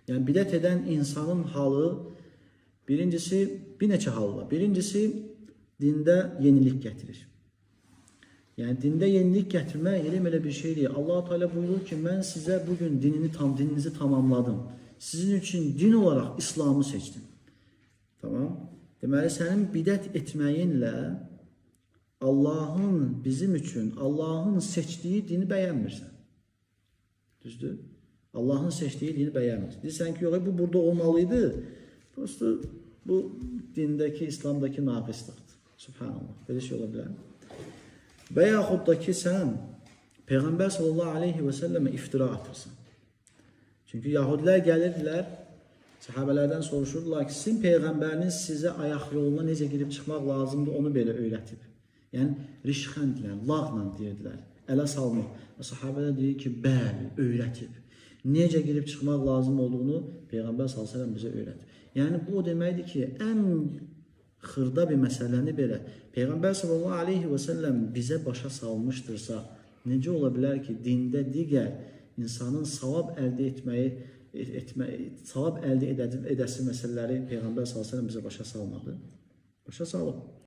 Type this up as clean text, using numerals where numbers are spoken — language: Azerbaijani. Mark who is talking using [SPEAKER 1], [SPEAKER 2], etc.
[SPEAKER 1] Yəni bidət edən insanın halı birincisi bir neçə hal var. Birincisi dində yenilik gətirir. Yəni dində yenilik gətirmək elə bir şey deyil. Allah Teala buyurur ki, mən sizə bugün dininizi tamamladım. Sizin üçün din olaraq İslamı seçdim. Tamam? Deməli sənin bidət etməyinlə Allahın bizim üçün Allahın seçdiyi dini bəyənmirsən. Düzdür? Allahın seçdiyi dini bəyənmirsən. Deyirsən ki, yox, bu burada olmalıydı. Prosto bu dindəki, İslamdakı naqislikdir. Subhanallah. Belə şey ola bilər. Və yaxud da ki, sən Peyğəmbər sallallahu aleyhi və səlləmə iftira atırsan. Çünki Yahudilər gəlirdilər, səhabələrdən soruşurdular ki, sizin Peyğəmbəriniz sizə ayaq yoluna necə girib çıxmaq lazımdır, onu belə öyrətib. Yəni, rişxəndlə, lağla deyirdilər, ələ salmaq. Və səhabələr deyir ki, bəli, öyrətib. Necə girib çıxmaq lazım olduğunu Peyğəmbər sallallahu aleyhi və səlləm bizə öyrətib. Yəni, bu o deməkdir ki, ən xırda bir məsələni belə Peyğəmbər sallallahu aleyhi və səlləm bizə başa salmışdırsa, necə ola bilər ki, dində digər insanın savab əldə savab əldə edəsi məsələləri Peyğəmbər sallallahu aleyhi və səlləm bizə başa salmadı? Başa salıb.